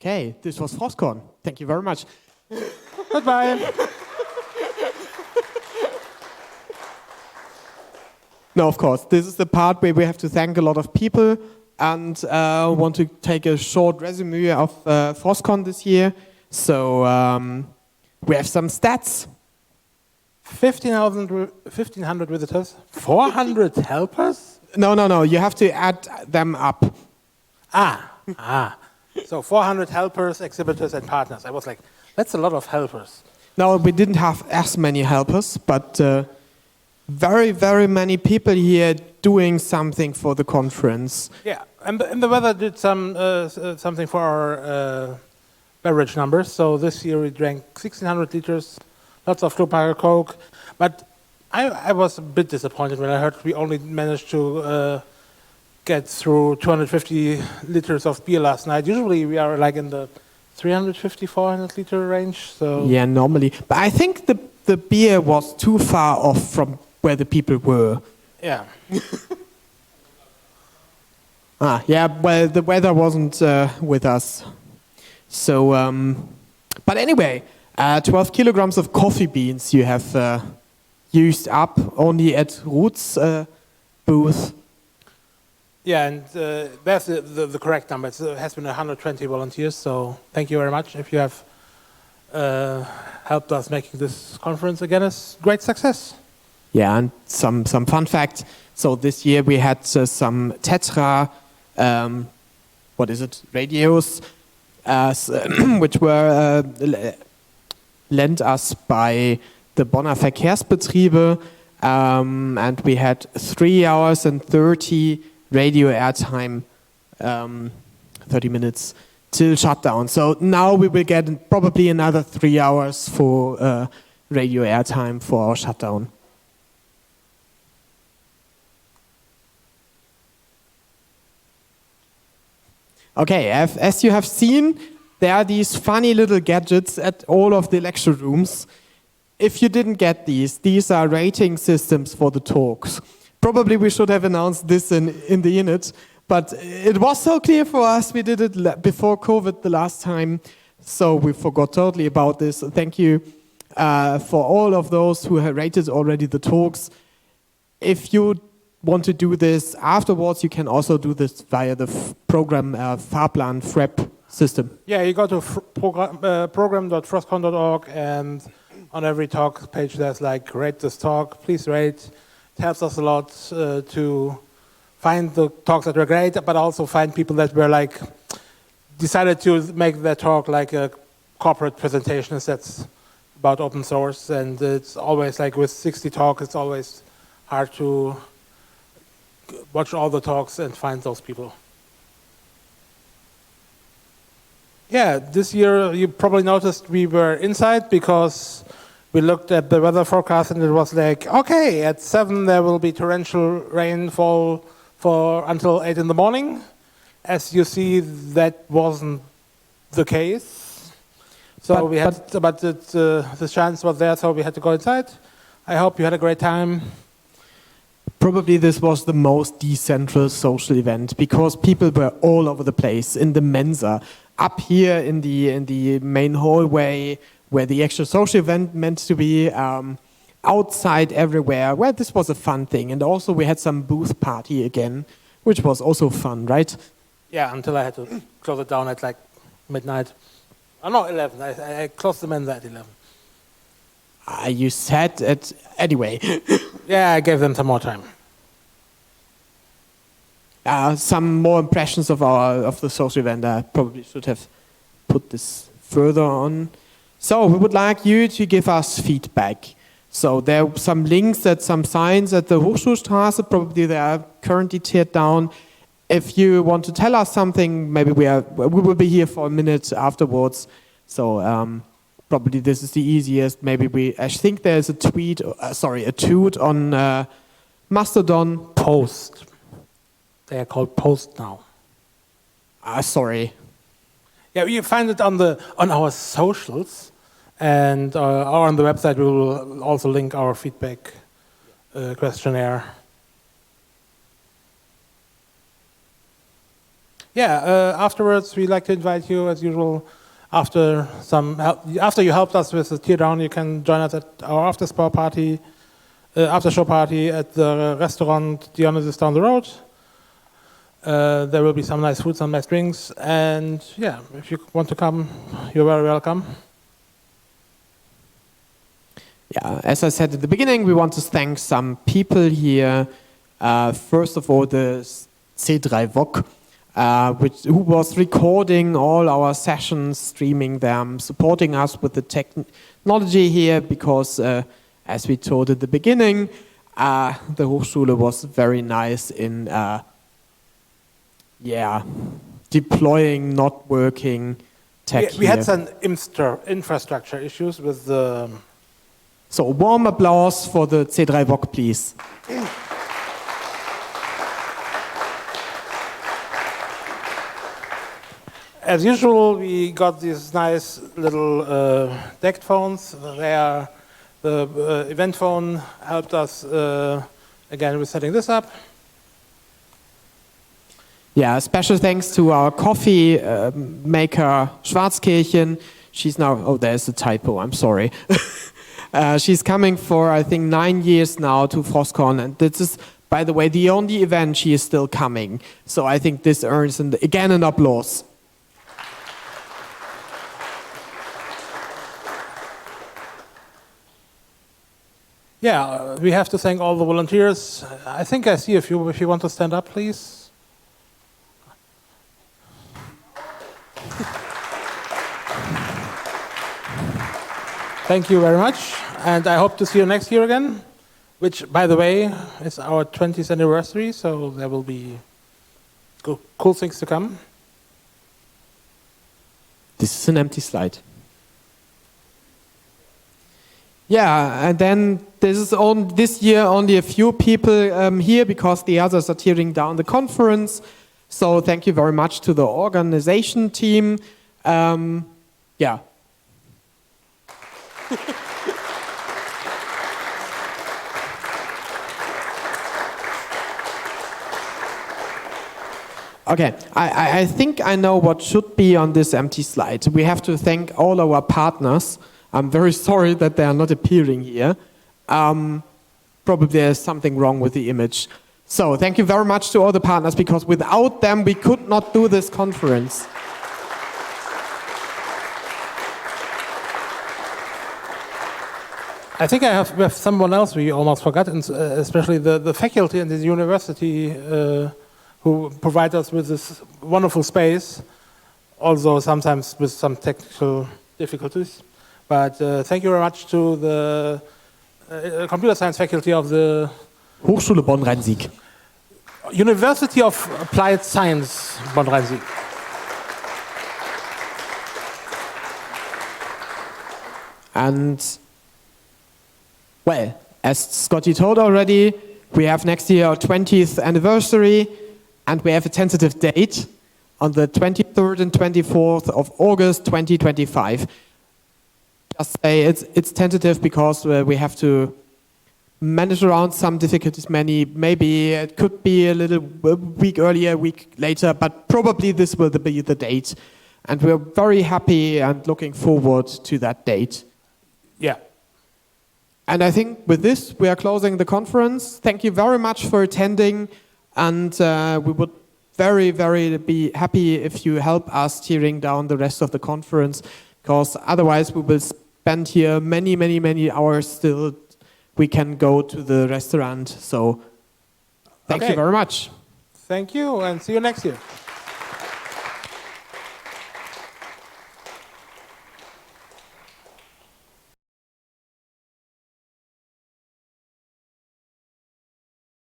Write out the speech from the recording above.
Okay, this was FrOSCon. Thank you very much. Goodbye. No, of course, this is the part where we have to thank a lot of people and want to take a short resume of FrOSCon this year. So we have some stats. 1,500 visitors, 400 helpers? No, you have to add them up. So 400 helpers, exhibitors, and partners. I was like, that's a lot of helpers. No, we didn't have as many helpers, but very, very many people here doing something for the conference. Yeah, and the weather did something for our beverage numbers. So this year we drank 1,600 liters, lots of Club Coke. But I was a bit disappointed when I heard we only managed to get through 250 liters of beer last night. Usually we are like in the 350, 400 liter range. So yeah, normally. But I think the beer was too far off from where the people were. Yeah. Yeah, well, the weather wasn't with us. So, but anyway, 12 kilograms of coffee beans you have used up only at Ruth's booth. Yeah, and that's the correct number. It has been 120 volunteers, so thank you very much if you have helped us making this conference again a great success. Yeah, and some fun fact. So this year we had some Tetra, radios, which were lent us by the Bonner Verkehrsbetriebe, and we had 3 hours and 30 radio airtime, 30 minutes till shutdown. So now we will get probably another 3 hours for radio airtime for our shutdown. Okay, as you have seen, there are these funny little gadgets at all of the lecture rooms. If you didn't get these are rating systems for the talks. Probably we should have announced this in the init, but it was so clear for us. We did it before COVID the last time, so we forgot totally about this. Thank you for all of those who have rated already the talks. If you want to do this afterwards, you can also do this via the program Fahrplan FrEP system. Yeah, you go to program.froscon.org, and on every talk page there's like, rate this talk, please rate. It helps us a lot to find the talks that were great, but also find people that were like, decided to make their talk like a corporate presentation that's about open source. And it's always like with 60 talks, it's always hard to watch all the talks and find those people. Yeah, this year you probably noticed we were inside because we looked at the weather forecast and it was like, okay, at 7 there will be torrential rainfall for until 8 in the morning. As you see, that wasn't the case. So the chance was there, so we had to go inside. I hope you had a great time. Probably this was the most decentral social event because people were all over the place in the Mensa, up here in the main hallway where the actual social event meant to be, outside everywhere. Well, this was a fun thing, and also we had some booth party again, which was also fun, right? Yeah, until I had to close it down at like midnight. Oh no, 11. I closed the Mensa at 11. You said it anyway. Yeah, I gave them some more time. Some more impressions of the social event. I probably should have put this further on. So we would like you to give us feedback. So there are some links at some signs at the Hochschulstraße. Probably they are currently teared down. If you want to tell us something, maybe we will be here for a minute afterwards. So probably this is the easiest. I think there's a tweet on Mastodon. Post. They are called Post now. Sorry. Yeah, you find it on our socials, and or on the website. We will also link our feedback questionnaire. Yeah, afterwards we like to invite you, as usual, after you helped us with the teardown, you can join us at our after show party at the restaurant Dionysus down the road. There will be some nice food, some nice drinks, and yeah, if you want to come, you're very welcome. Yeah, as I said at the beginning, we want to thank some people here. First of all, the C3 VOC, who was recording all our sessions, streaming them, supporting us with the technology here, because as we told at the beginning, the Hochschule was very nice in deploying not working tech We had here. some infrastructure issues with the... So warm applause for the C3 VOC, please. As usual, we got these nice little decked phones. The event phone helped us again with setting this up. Yeah, special thanks to our coffee maker, Schwarzkirchen. She's now, oh, there's a typo, I'm sorry. She's coming for, I think, 9 years now to FrOSCon, and this is, by the way, the only event she is still coming. So I think this earns, again, an applause. Yeah, we have to thank all the volunteers. I think I see a few. If you want to stand up, please. Thank you very much, and I hope to see you next year again, which, by the way, is our 20th anniversary, so there will be cool things to come. This is an empty slide. Yeah, and then this year only a few people here because the others are tearing down the conference. So thank you very much to the organization team. Yeah. Okay, I think I know what should be on this empty slide. We have to thank all our partners. I'm very sorry that they are not appearing here. Probably there's something wrong with the image. So thank you very much to all the partners, because without them we could not do this conference. I think we have someone else we almost forgot, especially the faculty in the university who provide us with this wonderful space, although sometimes with some technical difficulties. But thank you very much to the computer science faculty of the Hochschule Bonn-Rhein-Sieg. University of Applied Science, Bonn-Rhein-Sieg. And, well, as Scotty told already, we have next year our 20th anniversary, and we have a tentative date on the 23rd and 24th of August 2025. Just say it's tentative because we have to manage around some difficulties. Maybe it could be a week earlier, a week later, but probably this will be the date. And we're very happy and looking forward to that date. Yeah. And I think with this, we are closing the conference. Thank you very much for attending. And we would very, very be happy if you help us tearing down the rest of the conference, because otherwise we will spend here many, many, many hours still. We can go to the restaurant. So thank you very much. Thank you, and see you next year.